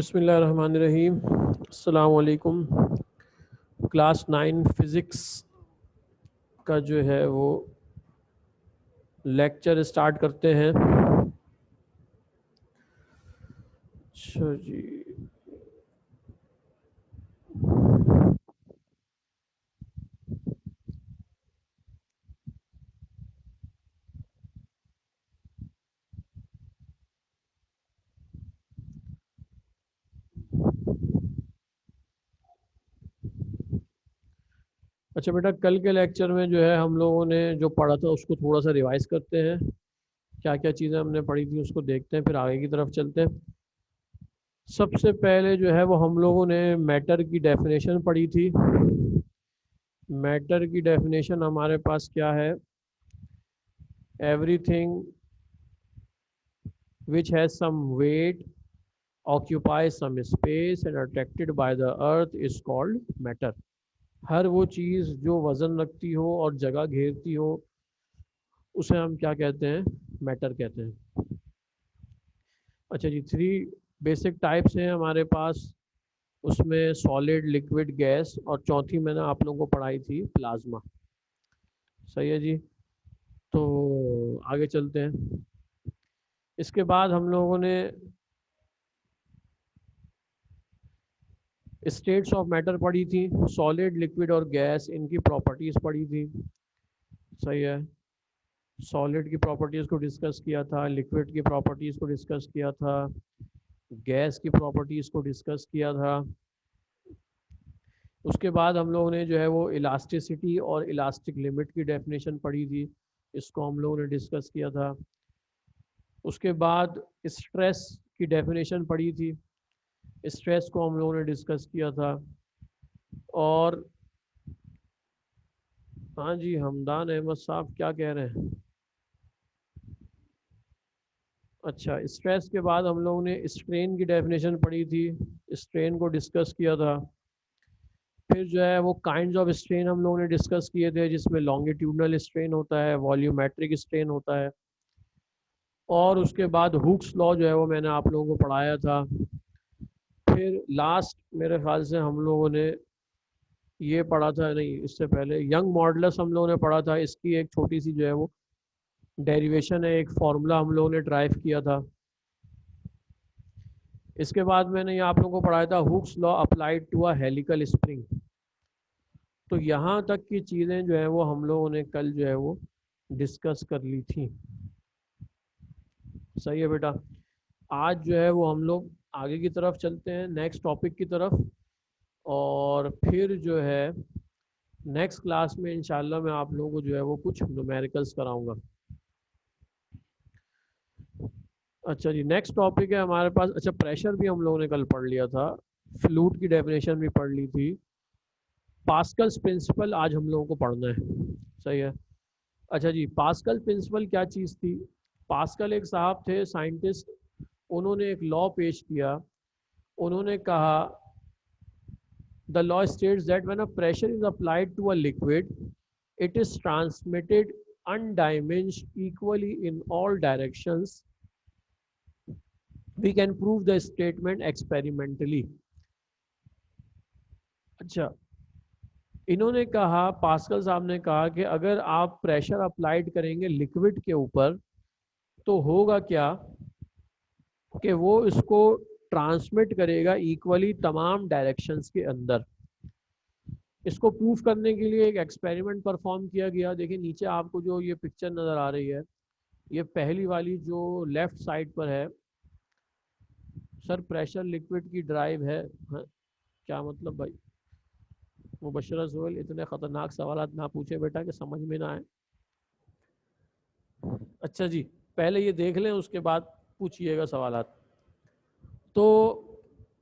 बिस्मिल्लाहिर्रहमानिर्रहीम। अस्सलाम वालेकुम। क्लास 9 फिज़िक्स का जो है वो लेक्चर स्टार्ट करते हैं। अच्छा जी, अच्छा बेटा, कल के लेक्चर में जो है हम लोगों ने जो पढ़ा था उसको थोड़ा सा रिवाइज करते हैं। क्या क्या चीज़ें हमने पढ़ी थी उसको देखते हैं, फिर आगे की तरफ चलते हैं। सबसे पहले जो है वो हम लोगों ने मैटर की डेफिनेशन पढ़ी थी। मैटर की डेफिनेशन हमारे पास क्या है? Everything which has some weight, occupies some space and attracted by the earth is called matter। हर वो चीज़ जो वज़न रखती हो और जगह घेरती हो उसे हम क्या कहते हैं? मैटर कहते हैं। अच्छा जी, 3 बेसिक टाइप्स हैं हमारे पास, उसमें सॉलिड, लिक्विड, गैस, और चौथी मैंने आप लोगों को पढ़ाई थी प्लाज्मा। सही है जी, तो आगे चलते हैं। इसके बाद हम लोगों ने स्टेट्स ऑफ मैटर पढ़ी थी, सॉलिड, लिक्विड और गैस, इनकी प्रॉपर्टीज़ पढ़ी थी। सही है, सॉलिड की प्रॉपर्टीज़ को डिस्कस किया था, लिक्विड की प्रॉपर्टीज़ को डिस्कस किया था, गैस की प्रॉपर्टीज़ को डिस्कस किया था। उसके बाद हम लोगों ने जो है वो इलास्टिसिटी और इलास्टिक लिमिट की डेफिनेशन पढ़ी थी, इसको हम लोगों ने डिस्कस किया था। उसके बाद स्ट्रेस की डेफिनेशन पढ़ी थी, स्ट्रेस को हम लोगों ने डिस्कस किया था। और हाँ जी, हमदान अहमद साहब क्या कह रहे हैं? अच्छा, स्ट्रेस के बाद हम लोगों ने स्ट्रेन की डेफिनेशन पढ़ी थी, स्ट्रेन को डिस्कस किया था। फिर जो है वो काइंड्स ऑफ स्ट्रेन हम लोगों ने डिस्कस किए थे, जिसमें लॉन्गिट्यूडनल स्ट्रेन होता है, वॉल्यूमेट्रिक स्ट्रेन होता है। और उसके बाद हुक्स लॉ जो है वो मैंने आप लोगों को पढ़ाया था। फिर लास्ट मेरे ख्याल से हम लोगों ने ये पढ़ा था, नहीं इससे पहले यंग मॉडुलस हम लोगों ने पढ़ा था। इसकी एक छोटी सी जो है वो डेरिवेशन है, एक फार्मूला हम लोगों ने ड्राइव किया था। इसके बाद मैंने ये आप लोगों को पढ़ाया था Hooke's law applied to a helical spring. तो यहाँ तक की चीज़ें जो है वो हम लोगों ने कल जो है वो डिस्कस कर ली थी। सही है बेटा, आज जो है वो हम लोग आगे की तरफ चलते हैं, नेक्स्ट टॉपिक की तरफ। और फिर जो है नेक्स्ट क्लास में इंशाल्लाह मैं आप लोगों को जो है वो कुछ न्यूमेरिकल्स कराऊंगा। अच्छा जी, नेक्स्ट टॉपिक है हमारे पास। अच्छा, प्रेशर भी हम लोगों ने कल पढ़ लिया था, फ्लूइड की डेफिनेशन भी पढ़ ली थी, पास्कल्स प्रिंसिपल आज हम लोगों को पढ़ना है। सही है। अच्छा जी, पास्कल प्रिंसिपल क्या चीज़ थी? पास्कल एक साहब थे साइंटिस्ट, उन्होंने एक लॉ पेश किया। उन्होंने कहा the law states that when a pressure is applied to a liquid, it is transmitted undimnished equally in all directions. We can prove the statement experimentally। अच्छा, इन्होंने कहा, पास्कल साहब ने कहा कि अगर आप प्रेशर अप्लाइड करेंगे लिक्विड के ऊपर तो होगा क्या कि वो इसको ट्रांसमिट करेगा इक्वली तमाम डायरेक्शंस के अंदर। इसको प्रूफ करने के लिए एक एक्सपेरिमेंट परफॉर्म किया गया। देखिए नीचे आपको जो ये पिक्चर नज़र आ रही है, ये पहली वाली जो लेफ्ट साइड पर है। सर प्रेशर लिक्विड की ड्राइव है, हाँ, क्या मतलब भाई? मुबशरा सोहेल, इतने ख़तरनाक सवाल ना पूछे बेटा कि समझ में ना आए। अच्छा जी, पहले ये देख लें उसके बाद पूछिएगा सवालात। तो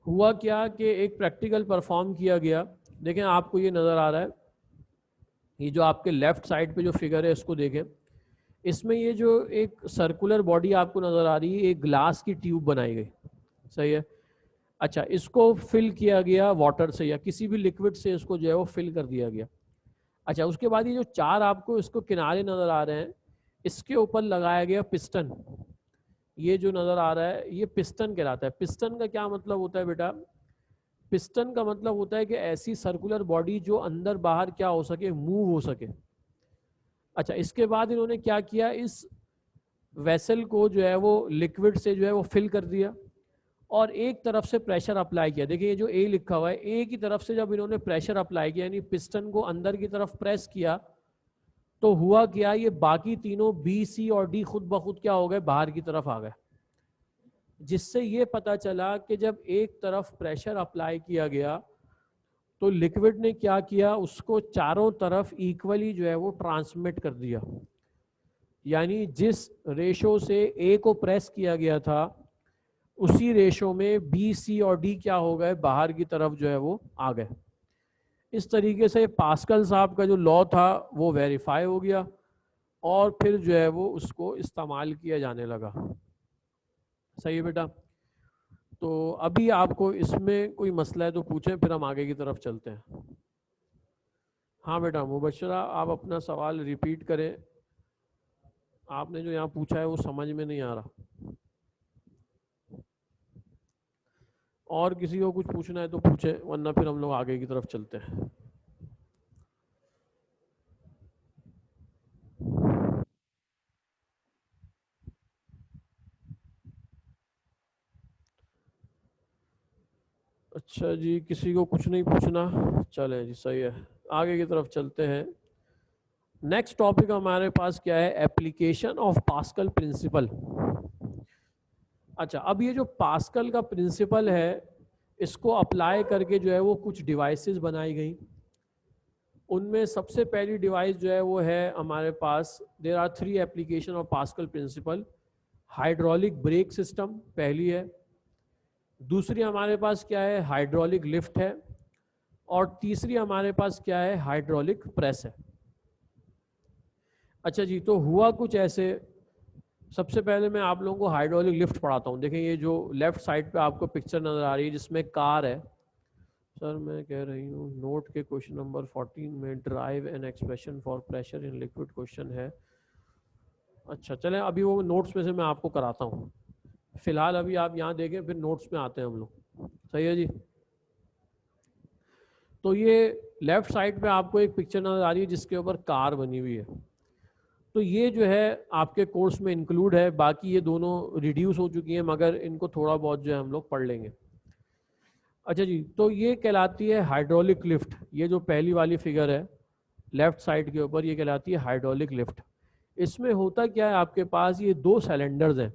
हुआ क्या कि एक प्रैक्टिकल परफॉर्म किया गया। देखें आपको ये नज़र आ रहा है, ये जो आपके लेफ़्ट साइड पे जो फिगर है इसको देखें। इसमें ये जो एक सर्कुलर बॉडी आपको नज़र आ रही है, एक ग्लास की ट्यूब बनाई गई। सही है। अच्छा, इसको फिल किया गया वाटर से या किसी भी लिक्विड से, इसको जो है वो फिल कर दिया गया। अच्छा, उसके बाद ये जो 4 आपको इसको किनारे नज़र आ रहे हैं, इसके ऊपर लगाया गया पिस्टन। ये जो नज़र आ रहा है ये पिस्टन कहलाता है। पिस्टन का क्या मतलब होता है बेटा? पिस्टन का मतलब होता है कि ऐसी सर्कुलर बॉडी जो अंदर बाहर क्या हो सके, मूव हो सके। अच्छा, इसके बाद इन्होंने क्या किया, इस वेसल को जो है वो लिक्विड से जो है वो फिल कर दिया और एक तरफ से प्रेशर अप्लाई किया। देखिए ये जो ए लिखा हुआ है, ए की तरफ से जब इन्होंने प्रेशर अप्लाई किया यानी पिस्टन को अंदर की तरफ प्रेस किया, तो हुआ क्या, ये बाकी तीनों बी, सी और डी खुद ब खुद क्या हो गए, बाहर की तरफ आ गए। जिससे ये पता चला कि जब एक तरफ प्रेशर अप्लाई किया गया तो लिक्विड ने क्या किया, उसको चारों तरफ इक्वली जो है वो ट्रांसमिट कर दिया। यानी जिस रेशो से ए को प्रेस किया गया था उसी रेशो में बी, सी और डी क्या हो गए, बाहर की तरफ जो है वो आ गए। इस तरीके से पास्कल साहब का जो लॉ था वो वेरीफाई हो गया और फिर जो है वो उसको इस्तेमाल किया जाने लगा। सही है बेटा? तो अभी आपको इसमें कोई मसला है तो पूछें, फिर हम आगे की तरफ चलते हैं। हाँ बेटा मुबशरा, आप अपना सवाल रिपीट करें। आपने जो यहाँ पूछा है वो समझ में नहीं आ रहा। और किसी को कुछ पूछना है तो पूछे, वरना फिर हम लोग आगे की तरफ चलते हैं। अच्छा जी, किसी को कुछ नहीं पूछना, चलें जी, सही है, आगे की तरफ चलते हैं। नेक्स्ट टॉपिक हमारे पास क्या है, एप्लीकेशन ऑफ पास्कल प्रिंसिपल। अच्छा, अब ये जो पास्कल का प्रिंसिपल है इसको अप्लाई करके जो है वो कुछ डिवाइसेस बनाई गई। उनमें सबसे पहली डिवाइस जो है वो है हमारे पास, there are 3 application of Pascal principle. Hydraulic brake system पहली है, दूसरी हमारे पास क्या है, हाइड्रोलिक लिफ्ट है, और तीसरी हमारे पास क्या है, हाइड्रोलिक प्रेस है। अच्छा जी, तो हुआ कुछ ऐसे, सबसे पहले मैं आप लोगों को हाइड्रोलिक लिफ्ट पढ़ाता हूँ। देखें ये जो लेफ्ट साइड पे आपको पिक्चर नज़र आ रही है जिसमें कार है, सर मैं कह रही हूँ नोट के क्वेश्चन नंबर 14 में drive an expression for pressure in liquid question है। अच्छा चलें, अभी वो नोट्स में से मैं आपको कराता हूँ, फिलहाल अभी आप यहाँ देखें, फिर नोट्स में आते हैं हम लोग। सही है जी? तो ये लेफ्ट साइड पे आपको एक पिक्चर नज़र आ रही है जिसके ऊपर कार बनी हुई है। तो ये जो है आपके कोर्स में इंक्लूड है, बाकी ये दोनों रिड्यूस हो चुकी हैं मगर इनको थोड़ा बहुत जो है हम लोग पढ़ लेंगे। अच्छा जी, तो ये कहलाती है हाइड्रोलिक लिफ्ट। ये जो पहली वाली फिगर है लेफ्ट साइड के ऊपर, ये कहलाती है हाइड्रोलिक लिफ्ट। इसमें होता क्या है, आपके पास ये 2 सिलेंडर्स हैं।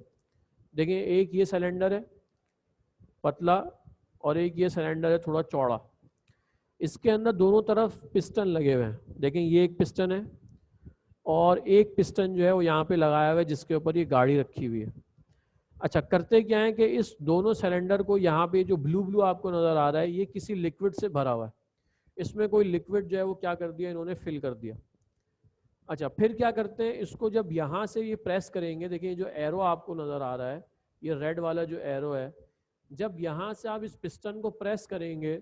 देखिए एक ये सिलेंडर है पतला और एक ये सिलेंडर है थोड़ा चौड़ा। इसके अंदर दोनों तरफ पिस्टन लगे हुए हैं। देखें ये एक पिस्टन है और एक पिस्टन जो है वो यहाँ पे लगाया हुआ है जिसके ऊपर ये गाड़ी रखी हुई है। अच्छा, करते क्या है कि इस दोनों सिलेंडर को, यहाँ पे जो ब्लू ब्लू आपको नज़र आ रहा है ये किसी लिक्विड से भरा हुआ है। इसमें कोई लिक्विड जो है वो क्या कर दिया, इन्होंने फिल कर दिया। अच्छा, फिर क्या करते हैं, इसको जब यहाँ से ये प्रेस करेंगे, देखिए जो एरो आपको नज़र आ रहा है, ये रेड वाला जो एरो है, जब यहाँ से आप इस पिस्टन को प्रेस करेंगे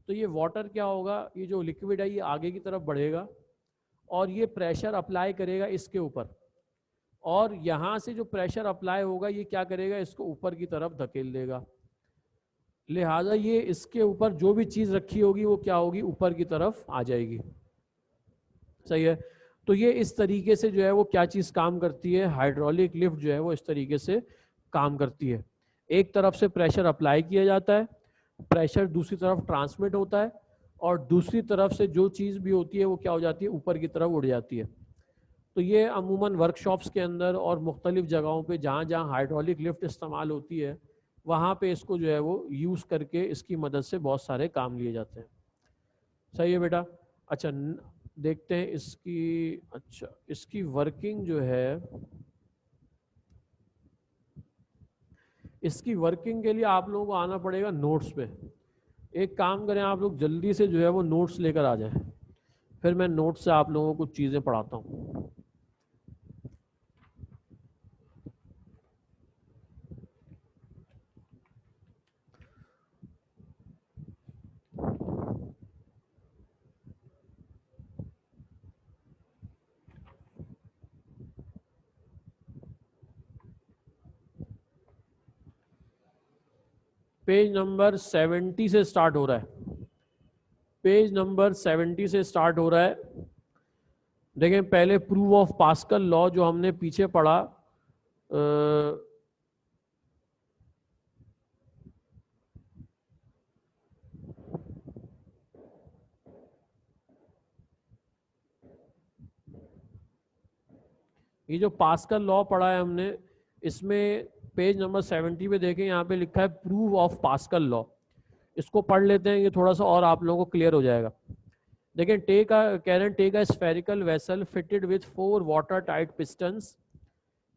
तो ये वाटर क्या होगा, ये जो लिक्विड है ये आगे की तरफ बढ़ेगा और ये प्रेशर अप्लाई करेगा इसके ऊपर, और यहाँ से जो प्रेशर अप्लाई होगा ये क्या करेगा, इसको ऊपर की तरफ धकेल देगा। लिहाजा ये इसके ऊपर जो भी चीज़ रखी होगी वो क्या होगी, ऊपर की तरफ आ जाएगी। सही है? तो ये इस तरीके से जो है वो क्या चीज़ काम करती है, हाइड्रोलिक लिफ्ट जो है वो इस तरीके से काम करती है। एक तरफ से प्रेशर अप्लाई किया जाता है, प्रेशर दूसरी तरफ ट्रांसमिट होता है, और दूसरी तरफ से जो चीज़ भी होती है वो क्या हो जाती है, ऊपर की तरफ उड़ जाती है। तो ये अमूमन वर्कशॉप्स के अंदर और मुख्तलिफ जगहों पे जहाँ जहाँ हाइड्रोलिक लिफ्ट इस्तेमाल होती है वहाँ पे इसको जो है वो यूज़ करके इसकी मदद से बहुत सारे काम लिए जाते हैं। सही है बेटा? अच्छा देखते हैं इसकी, अच्छा इसकी वर्किंग जो है, इसकी वर्किंग के लिए आप लोगों को आना पड़ेगा नोट्स पे। एक काम करें, आप लोग जल्दी से जो है वो नोट्स लेकर आ जाएं, फिर मैं नोट्स से आप लोगों को कुछ चीज़ें पढ़ाता हूँ। पेज नंबर 70 से स्टार्ट हो रहा है, पेज नंबर 70 से स्टार्ट हो रहा है। देखें पहले प्रूफ ऑफ पास्कल लॉ जो हमने पीछे पढ़ा, ये जो पास्कल लॉ पढ़ा है हमने, इसमें पेज नंबर 70 पे देखें, यहाँ पे लिखा है प्रूफ ऑफ पास्कल लॉ। इसको पढ़ लेते हैं, ये थोड़ा सा और आप लोगों को क्लियर हो जाएगा। देखें take a spherical vessel fitted with 4 water tight pistons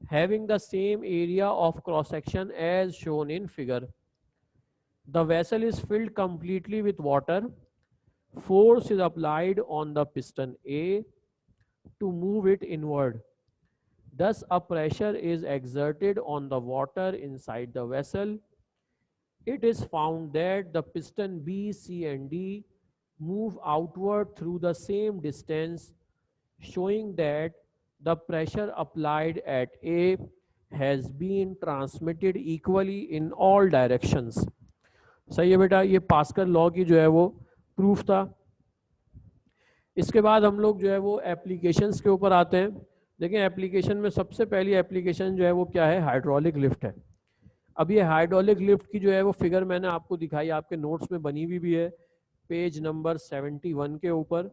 having the same area of cross section as shown in figure. The vessel is filled completely with water. Force is applied on the piston A to move it inward. Thus, a pressure is exerted on the water inside the vessel. It is found that the piston B, C, and D move outward through the same distance, showing that the pressure applied at A has been transmitted equally in all directions. सही है बेटा, ये pascal law की जो है वो proof था। इसके बाद हम लोग जो है वो एप्लीकेशंस के ऊपर आते हैं। देखें एप्लीकेशन में सबसे पहली एप्लीकेशन जो है वो क्या है, हाइड्रोलिक लिफ्ट है। अब ये हाइड्रोलिक लिफ्ट की जो है वो फिगर मैंने आपको दिखाई, आपके नोट्स में बनी हुई भी है, पेज नंबर 71 के ऊपर।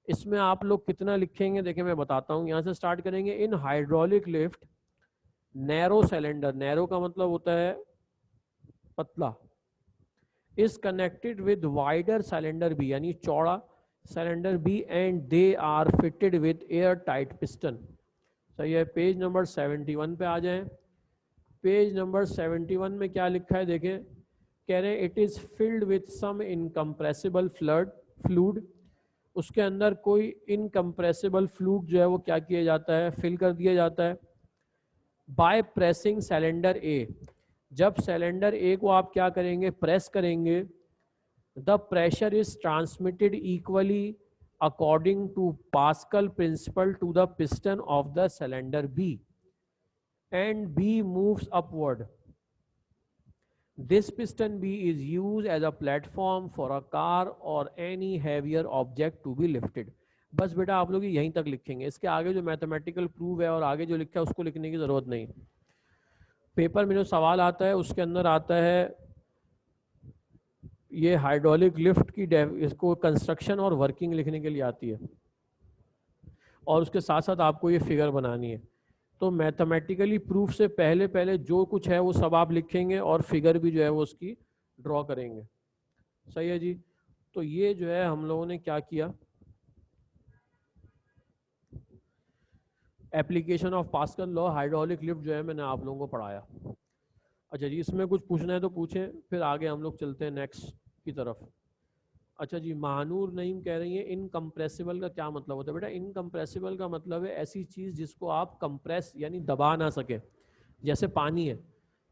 इसमें आप लोग कितना लिखेंगे, देखें मैं बताता हूँ। यहाँ से स्टार्ट करेंगे। In hydraulic lift narrow cylinder, narrow का मतलब होता है पतला, is connected with wider cylinder B, यानी चौड़ा cylinder B, and they are fitted with air tight piston. सही है, पेज नंबर 71 पे आ जाएं। पेज नंबर 71 में क्या लिखा है देखें, कह रहे हैं it is filled with some incompressible fluid. उसके अंदर कोई इनकम्प्रेसिबल फ्लूड जो है वो क्या किया जाता है, फिल कर दिया जाता है। बाय प्रेसिंग सिलेंडर ए, जब सिलेंडर ए को आप क्या करेंगे, प्रेस करेंगे, the pressure is transmitted equally according to Pascal principle to the piston of the cylinder B and B moves upward. This piston B is used as a platform for a car or any heavier object to be lifted. बस बेटा आप लोग यहीं तक लिखेंगे, इसके आगे जो मैथमेटिकल प्रूफ है और आगे जो लिखा है उसको लिखने की ज़रूरत नहीं। पेपर में जो सवाल आता है उसके अंदर आता है ये हाइड्रोलिक लिफ्ट की इसको कंस्ट्रक्शन और वर्किंग लिखने के लिए आती है, और उसके साथ साथ आपको ये फिगर बनानी है। तो मैथमेटिकली प्रूफ से पहले पहले जो कुछ है वो सब आप लिखेंगे और फिगर भी जो है वो उसकी ड्रॉ करेंगे। सही है जी। तो ये जो है हम लोगों ने क्या किया, application of pascal law hydraulic lift जो है मैंने आप लोगों को पढ़ाया। अच्छा जी, इसमें कुछ पूछना है तो पूछें, फिर आगे हम लोग चलते हैं नेक्स्ट की तरफ। अच्छा जी, महानूर नईम कह रही है इनकम्प्रेसिबल का क्या मतलब होता है। बेटा इनकम्प्रेसिबल का मतलब है ऐसी चीज़ जिसको आप कंप्रेस यानी दबा ना सके। जैसे पानी है,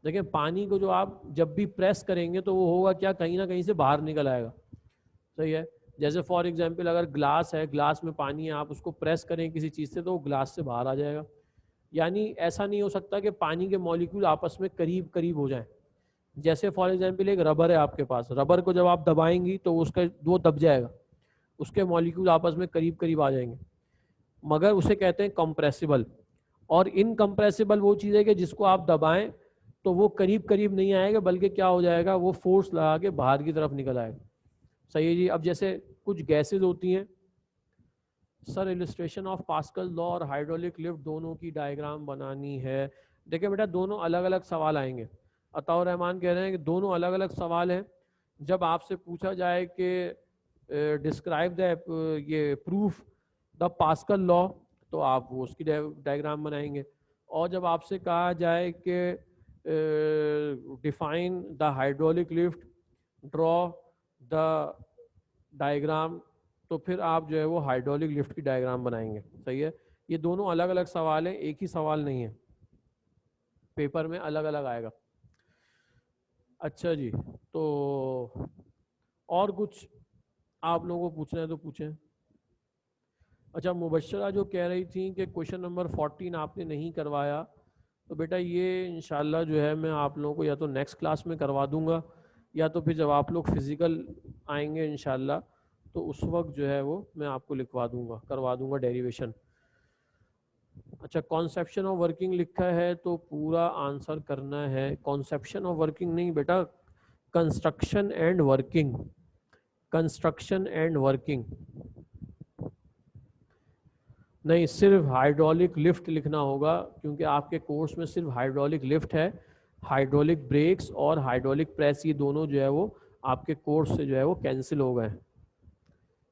देखिए पानी को जो आप जब भी प्रेस करेंगे तो वो होगा क्या, कहीं ना कहीं से बाहर निकल आएगा। सही है। जैसे फॉर एग्जांपल अगर ग्लास है, ग्लास में पानी है, आप उसको प्रेस करें किसी चीज़ से तो वो ग्लास से बाहर आ जाएगा। यानी ऐसा नहीं हो सकता कि पानी के मॉलिक्यूल आपस में करीब करीब हो जाएं। जैसे फॉर एग्जांपल एक रबर है आपके पास, रबर को जब आप दबाएंगी तो उसका वो दब जाएगा, उसके मॉलिक्यूल आपस में करीब करीब आ जाएंगे, मगर उसे कहते हैं कंप्रेसिबल। और इनकम्प्रेसिबल वो चीज़ है कि जिसको आप दबाएं तो वो करीब करीब नहीं आएगा, बल्कि क्या हो जाएगा, वो फोर्स लगा के बाहर की तरफ निकल आएगा। सही है जी। अब जैसे कुछ गैसेज होती हैं, sir illustration of pascal law और हाइड्रोलिक लिफ्ट दोनों की डायग्राम बनानी है। देखिए बेटा दोनों अलग अलग सवाल आएंगे। अताउर रहमान कह रहे हैं कि दोनों अलग अलग सवाल हैं। जब आपसे पूछा जाए कि डिस्क्राइब द ये प्रूफ द पास्कल लॉ, तो आप वो उसकी डायग्राम बनाएंगे। और जब आपसे कहा जाए कि define the hydraulic lift, draw the diagram, तो फिर आप जो है वो हाइड्रोलिक लिफ्ट की डायग्राम बनाएंगे। सही है। ये दोनों अलग अलग सवाल हैं, एक ही सवाल नहीं है, पेपर में अलग अलग आएगा। अच्छा जी, तो और कुछ आप लोगों को पूछना है तो पूछें। अच्छा, मुबशरा जो कह रही थी कि क्वेश्चन नंबर 14 आपने नहीं करवाया, तो बेटा ये इंशाल्लाह जो है मैं आप लोगों को या तो नेक्स्ट क्लास में करवा दूंगा, या तो फिर जब आप लोग फिज़िकल आएंगे इंशाल्लाह तो उस वक्त जो है वो मैं आपको लिखवा दूंगा, करवा दूंगा डेरिवेशन। अच्छा, कॉन्सेप्शन ऑफ वर्किंग लिखा है तो पूरा आंसर करना है। कॉन्सेप्शन ऑफ वर्किंग नहीं बेटा, construction and working, construction and working नहीं, सिर्फ हाइड्रोलिक लिफ्ट लिखना होगा, क्योंकि आपके कोर्स में सिर्फ हाइड्रोलिक लिफ्ट है। हाइड्रोलिक ब्रेक्स और हाइड्रोलिक प्रेस ये दोनों जो है वो आपके कोर्स से जो है वो कैंसिल हो गए।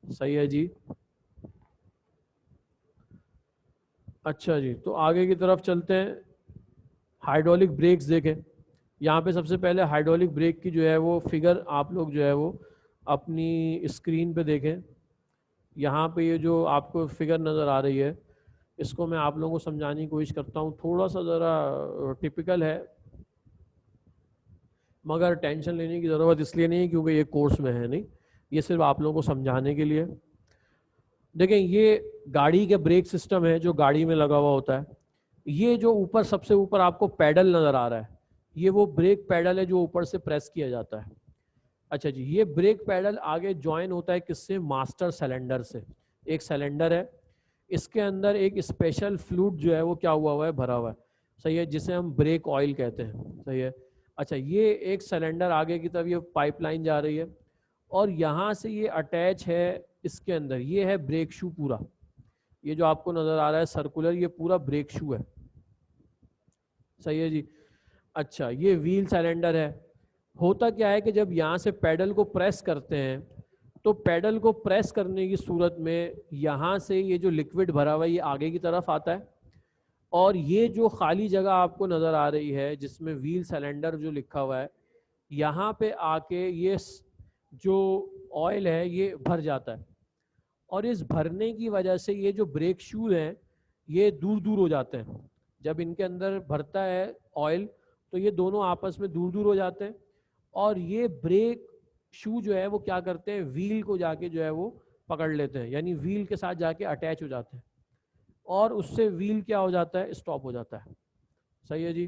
सही है जी। अच्छा जी, तो आगे की तरफ चलते हैं। हाइड्रोलिक ब्रेक्स देखें, यहाँ पे सबसे पहले हाइड्रोलिक ब्रेक की जो है वो फिगर आप लोग जो है वो अपनी स्क्रीन पे देखें। यहाँ पे ये जो आपको फिगर नज़र आ रही है, इसको मैं आप लोगों को समझाने की कोशिश करता हूँ। थोड़ा सा ज़रा टिपिकल है, मगर टेंशन लेने की ज़रूरत इसलिए नहीं है क्योंकि ये कोर्स में है नहीं, ये सिर्फ आप लोगों को समझाने के लिए। देखें, ये गाड़ी के ब्रेक सिस्टम है जो गाड़ी में लगा हुआ होता है। ये जो ऊपर सबसे ऊपर आपको पैडल नज़र आ रहा है, ये वो ब्रेक पैडल है जो ऊपर से प्रेस किया जाता है। अच्छा जी, ये ब्रेक पैडल आगे ज्वाइन होता है किससे? मास्टर सिलेंडर से। एक सिलेंडर है, इसके अंदर एक स्पेशल फ्लूइड जो है वो क्या हुआ है, भरा हुआ है। सही है, जिसे हम ब्रेक ऑयल कहते हैं। सही है। अच्छा, ये एक सिलेंडर आगे की तरफ ये पाइपलाइन जा रही है और यहाँ से ये अटैच है इसके अंदर, ये है ब्रेक शू पूरा। ये जो आपको नज़र आ रहा है सर्कुलर, ये पूरा ब्रेक शू है। सही है जी। अच्छा, ये व्हील सिलेंडर है। होता क्या है कि जब यहाँ से पैडल को प्रेस करते हैं तो पैडल को प्रेस करने की सूरत में यहाँ से ये जो लिक्विड भरा हुआ है ये आगे की तरफ आता है, और ये जो खाली जगह आपको नज़र आ रही है जिसमें व्हील सिलेंडर जो लिखा हुआ है, यहाँ पे आके ये जो ऑयल है ये भर जाता है, और इस भरने की वजह से ये जो ब्रेक शूज हैं ये दूर दूर हो जाते हैं। जब इनके अंदर भरता है ऑयल तो ये दोनों आपस में दूर दूर हो जाते हैं, और ये ब्रेक शू जो है वो क्या करते हैं, व्हील को जाके जो है वो पकड़ लेते हैं, यानी व्हील के साथ जाके अटैच हो जाते हैं, और उससे व्हील क्या हो जाता है, स्टॉप हो जाता है। सही है जी।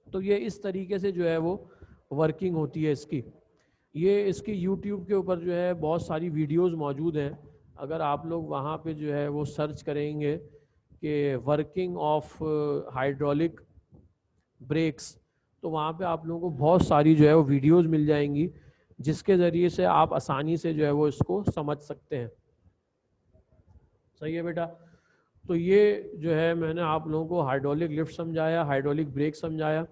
तो ये इस तरीके से जो है वो वर्किंग होती है इसकी। ये इसकी यूट्यूब के ऊपर जो है बहुत सारी वीडियोस मौजूद हैं, अगर आप लोग वहाँ पे जो है वो सर्च करेंगे कि वर्किंग ऑफ हाइड्रोलिक ब्रेक्स, तो वहाँ पे आप लोगों को बहुत सारी जो है वो वीडियोस मिल जाएंगी, जिसके ज़रिए से आप आसानी से जो है वो इसको समझ सकते हैं। सही है बेटा। तो ये जो है मैंने आप लोगों को हाइड्रोलिक लिफ्ट समझाया, हाइड्रोलिक ब्रेक समझाया।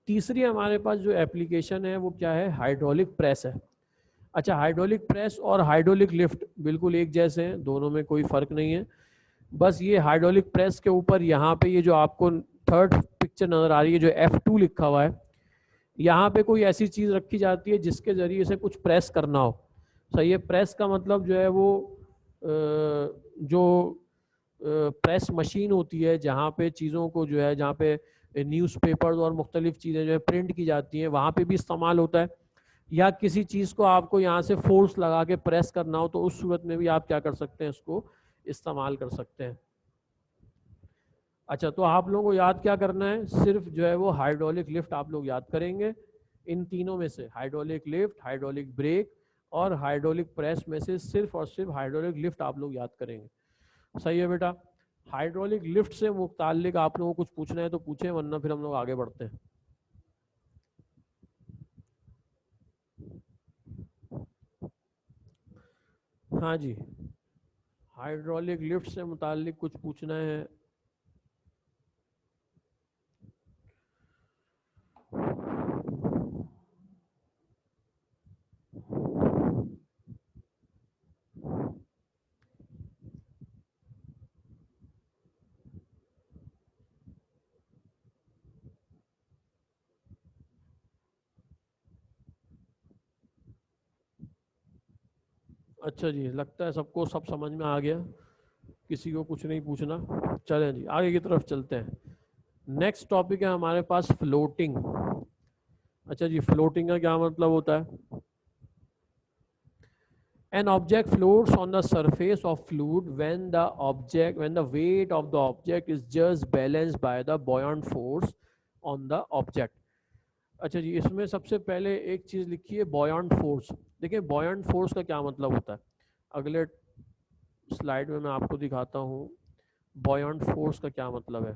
तीसरी हमारे पास जो एप्लीकेशन है वो क्या है, हाइड्रोलिक प्रेस है। अच्छा, हाइड्रोलिक प्रेस और हाइड्रोलिक लिफ्ट बिल्कुल एक जैसे हैं, दोनों में कोई फ़र्क नहीं है। बस ये हाइड्रोलिक प्रेस के ऊपर यहाँ पे ये जो आपको थर्ड पिक्चर नज़र आ रही है जो F2 लिखा हुआ है, यहाँ पे कोई ऐसी चीज़ रखी जाती है जिसके ज़रिए से कुछ प्रेस करना हो। सही है। प्रेस का मतलब जो है वो जो प्रेस मशीन होती है जहाँ पे चीज़ों को जो है, जहाँ पे न्यूज़पेपर्स और मुख्तलिफ़ चीज़ें जो है प्रिंट की जाती हैं, वहाँ पे भी इस्तेमाल होता है। या किसी चीज़ को आपको यहाँ से फोर्स लगा के प्रेस करना हो तो उस सूरत में भी आप क्या कर सकते हैं, इसको इस्तेमाल कर सकते हैं। अच्छा, तो आप लोगों को याद क्या करना है, सिर्फ जो है वो हाइड्रोलिक लिफ्ट आप लोग याद करेंगे। इन तीनों में से हाइड्रोलिक लिफ्ट, हाइड्रोलिक ब्रेक और हाइड्रोलिक प्रेस में से सिर्फ और सिर्फ हाइड्रोलिक लिफ्ट आप लोग याद करेंगे। सही है बेटा। हाइड्रोलिक लिफ्ट से मुताल्लिक आप लोगों को कुछ पूछना है तो पूछें, वरना फिर हम लोग आगे बढ़ते हैं। हाँ जी, हाइड्रोलिक लिफ्ट से मुताल्लिक कुछ पूछना है। अच्छा जी, लगता है सबको सब समझ में आ गया, किसी को कुछ नहीं पूछना। चलें जी, आगे की तरफ चलते हैं। नेक्स्ट टॉपिक है हमारे पास फ्लोटिंग। अच्छा जी, फ्लोटिंग का क्या मतलब होता है? An object floats on the surface of fluid when the weight of the object is just balanced by the buoyant force on the object. अच्छा जी, इसमें सबसे पहले एक चीज़ लिखी है बॉयंट फोर्स। देखिए बॉयंट फोर्स का क्या मतलब होता है, अगले स्लाइड में मैं आपको दिखाता हूँ बॉयंट फोर्स का क्या मतलब है।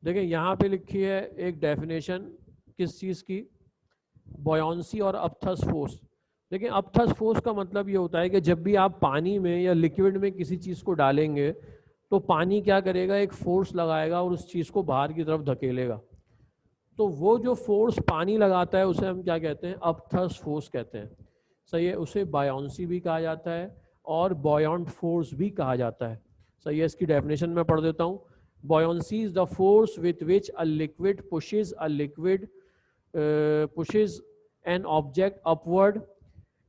देखिए यहाँ पे लिखी है एक डेफिनेशन किस चीज़ की, बॉयंसी और अपथस फोर्स। देखिए अपथस फोर्स का मतलब ये होता है कि जब भी आप पानी में या लिक्विड में किसी चीज़ को डालेंगे तो पानी क्या करेगा, एक फोर्स लगाएगा और उस चीज़ को बाहर की तरफ धकेलेगा। तो वो जो फोर्स पानी लगाता है उसे हम क्या कहते हैं, अपथर्स फोर्स कहते हैं। सही है, उसे बायोंसी भी कहा जाता है और बॉयंट फोर्स भी कहा जाता है। सही है, इसकी डेफिनेशन मैं पढ़ देता हूँ। Buoyancy is the force with which a liquid pushes an object upward.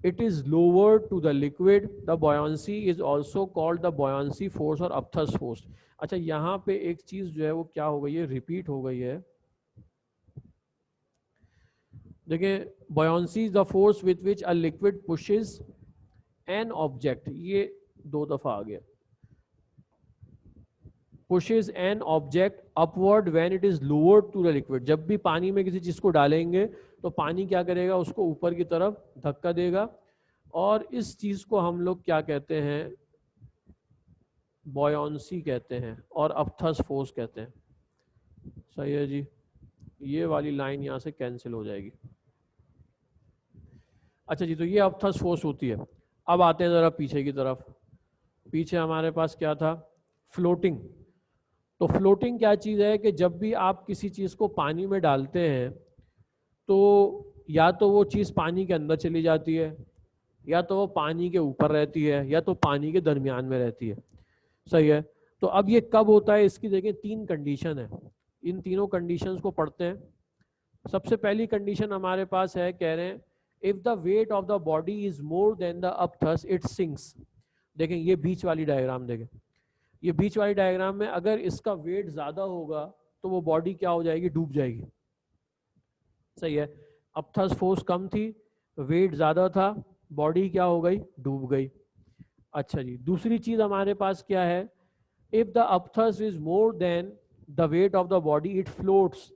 It is lower to the liquid. The buoyancy is also called the buoyancy force और अपथर्स फोर्स। अच्छा यहाँ पे एक चीज़ जो है वो क्या हो गई है, रिपीट हो गई है। देखिए buoyancy is the force with which a liquid pushes an object, ये दो दफा आ गया, pushes an object upward when it is lowered to the liquid। जब भी पानी में किसी चीज को डालेंगे तो पानी क्या करेगा, उसको ऊपर की तरफ धक्का देगा और इस चीज को हम लोग क्या कहते हैं, बॉयंसी कहते हैं और अपथस फोर्स कहते हैं। सही है जी, ये वाली लाइन यहाँ से कैंसिल हो जाएगी। अच्छा जी, तो ये अपथस फोर्स होती है। अब आते हैं ज़रा पीछे की तरफ। पीछे हमारे पास क्या था, फ्लोटिंग। तो फ्लोटिंग क्या चीज़ है कि जब भी आप किसी चीज़ को पानी में डालते हैं तो या तो वो चीज़ पानी के अंदर चली जाती है, या तो वो पानी के ऊपर रहती है, या तो पानी के दरमियान में रहती है। सही है, तो अब ये कब होता है, इसकी देखिए तीन कंडीशन है। इन तीनों कंडीशंस को पढ़ते हैं। सबसे पहली कंडीशन हमारे पास है, कह रहे हैं if the weight of the body is more than the upthrust it sinks. देखें ये बीच वाली डायग्राम, देखें ये बीच वाली डायग्राम में अगर इसका वेट ज़्यादा होगा तो वो बॉडी क्या हो जाएगी, डूब जाएगी। सही है, अपथर्स फोर्स कम थी, वेट ज़्यादा था, बॉडी क्या हो गई, डूब गई। अच्छा जी, दूसरी चीज़ हमारे पास क्या है, if the upthrust is more than the weight of the body it floats.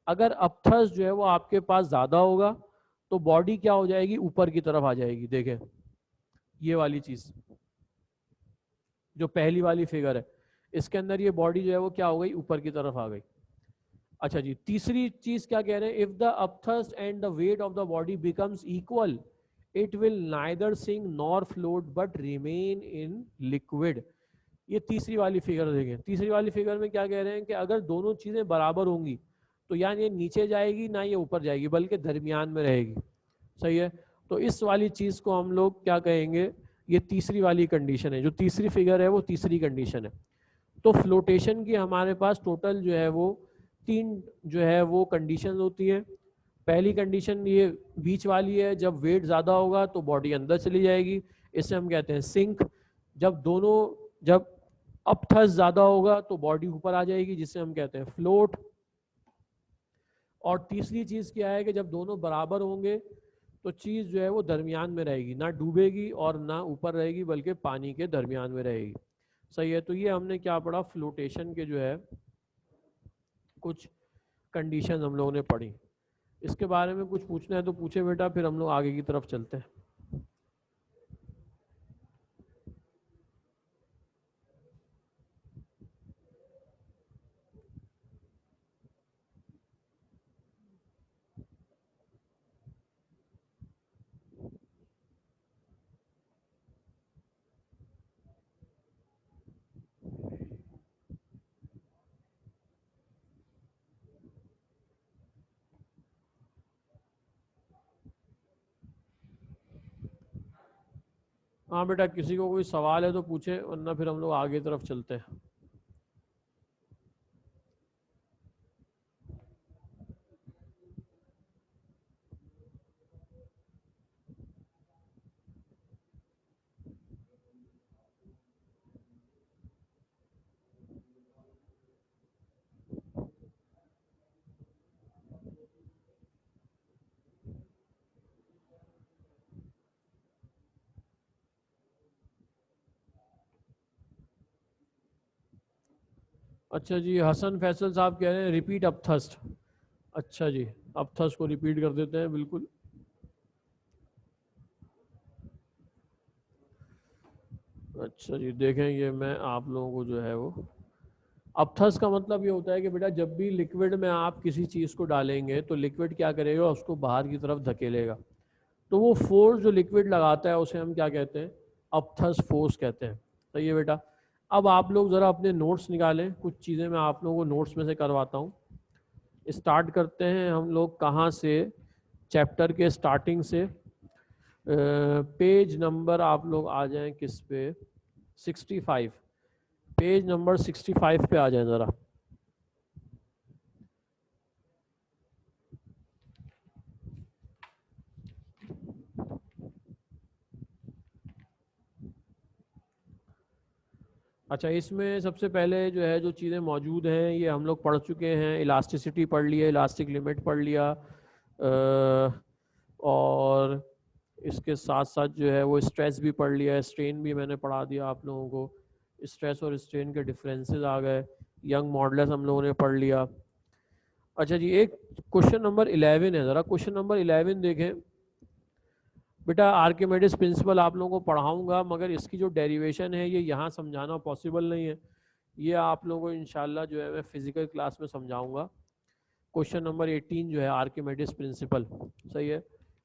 अगर अपथर्स जो है वो आपके पास ज़्यादा होगा तो बॉडी क्या हो जाएगी, ऊपर की तरफ आ जाएगी। देखें ये वाली चीज़ जो पहली वाली फिगर है, इसके अंदर ये बॉडी जो है वो क्या हो गई, ऊपर की तरफ आ गई। अच्छा जी, तीसरी चीज क्या कह रहे हैं, if the upthrust and the weight of the body becomes equal it will neither sink nor float but remain in liquid. ये तीसरी वाली फिगर देखें, तीसरी वाली फिगर में क्या कह रहे हैं कि अगर दोनों चीजें बराबर होंगी तो यानी ये नीचे जाएगी ना ये ऊपर जाएगी, बल्कि दरमियान में रहेगी। सही है, तो इस वाली चीज को हम लोग क्या कहेंगे, ये तीसरी वाली कंडीशन है। जो तीसरी फिगर है वो तीसरी कंडीशन है। तो फ्लोटेशन की हमारे पास टोटल जो है वो तीन जो है वो कंडीशन होती हैं। पहली कंडीशन ये बीच वाली है, जब वेट ज़्यादा होगा तो बॉडी अंदर चली जाएगी, इसे हम कहते हैं सिंक। जब अपथर्स ज़्यादा होगा तो बॉडी ऊपर आ जाएगी, जिसे हम कहते हैं फ्लोट। और तीसरी चीज़ क्या है कि जब दोनों बराबर होंगे तो चीज़ जो है वो दरमियान में रहेगी, ना डूबेगी और ना ऊपर रहेगी, बल्कि पानी के दरमियान में रहेगी। सही है, तो ये हमने क्या पढ़ा, फ्लोटेशन के जो है कुछ कंडीशन हम लोगों ने पढ़ी। इसके बारे में कुछ पूछना है तो पूछे बेटा, फिर हम लोग आगे की तरफ चलते हैं। हाँ बेटा, किसी को कोई सवाल है तो पूछे, वरना फिर हम लोग आगे तरफ चलते हैं। अच्छा जी, हसन फैसल साहब कह रहे हैं रिपीट अपथस्ट। अच्छा जी, अपथस्ट को रिपीट कर देते हैं बिल्कुल। अच्छा जी, देखें ये मैं आप लोगों को जो है वो, अपथस का मतलब ये होता है कि बेटा जब भी लिक्विड में आप किसी चीज़ को डालेंगे तो लिक्विड क्या करेगा, उसको बाहर की तरफ धकेलेगा। तो वो फोर्स जो लिक्विड लगाता है उसे हम क्या कहते हैं, अपथस फोर्स कहते हैं। सही है बेटा। अब आप लोग ज़रा अपने नोट्स निकालें, कुछ चीज़ें मैं आप लोगों को नोट्स में से करवाता हूँ। स्टार्ट करते हैं हम लोग कहाँ से, चैप्टर के स्टार्टिंग से। पेज नंबर आप लोग आ जाएं किस पे, 65। पेज नंबर 65 पे आ जाएं ज़रा। अच्छा, इसमें सबसे पहले जो है जो चीज़ें मौजूद हैं ये हम लोग पढ़ चुके हैं। इलास्टिसिटी पढ़ लिया, इलास्टिक लिमिट पढ़ लिया, और इसके साथ साथ जो है वो स्ट्रेस भी पढ़ लिया है, स्ट्रेन भी मैंने पढ़ा दिया आप लोगों को। स्ट्रेस और स्ट्रेन के डिफरेंसेस आ गए, यंग मॉडुलस हम लोगों ने पढ़ लिया। अच्छा जी, एक क्वेश्चन नंबर 11 है, ज़रा क्वेश्चन नंबर 11 देखें। बेटा आर्किमिडीज प्रिंसिपल आप लोगों को पढ़ाऊंगा, मगर इसकी जो डेरिवेशन है ये यहाँ समझाना पॉसिबल नहीं है। ये आप लोगों को इंशाल्लाह जो है मैं फिजिकल क्लास में समझाऊंगा। क्वेश्चन नंबर 18 जो है आर्किमिडीज प्रिंसिपल। सही है।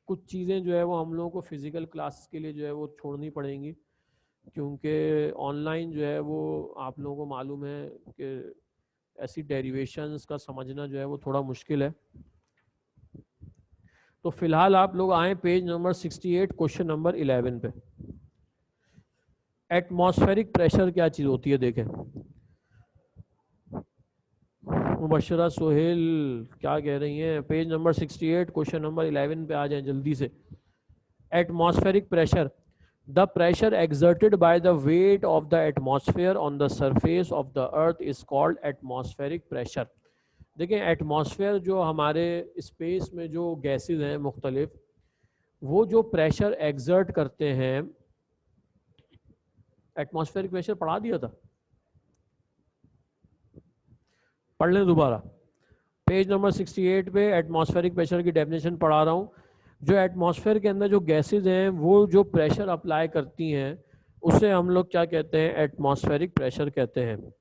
कुछ चीज़ें जो है वो हम लोगों को फिजिकल क्लास के लिए जो है वो छोड़नी पड़ेंगी, क्योंकि ऑनलाइन जो है वो आप लोगों को मालूम है कि ऐसी डेरिवेशंस का समझना जो है वो थोड़ा मुश्किल है। तो फिलहाल आप लोग आए पेज नंबर 68 क्वेश्चन नंबर 11 पे। एटमॉस्फेरिक प्रेशर क्या चीज़ होती है देखें। मुबशरा सोहेल क्या कह रही हैं, पेज नंबर 68 क्वेश्चन नंबर 11 पे आ जाएं जल्दी से। Atmospheric pressure, the pressure exerted by the weight of the atmosphere on the surface of the earth is called atmospheric pressure। देखिए एटमॉस्फेयर जो हमारे स्पेस में जो गैसेस हैं मुख्तलिफ, वो जो प्रेशर एग्जर्ट करते हैं, एटमॉस्फेरिक प्रेशर पढ़ा दिया था, पढ़ लें दोबारा। पेज नंबर 68 पे एटमॉस्फेरिक प्रेशर की डेफिनेशन पढ़ा रहा हूँ। जो एटमॉस्फेयर के अंदर जो गैसेज हैं वो जो प्रेशर अप्लाई करती हैं उसे हम लोग क्या कहते हैं, एटमॉस्फेरिक प्रेशर कहते हैं।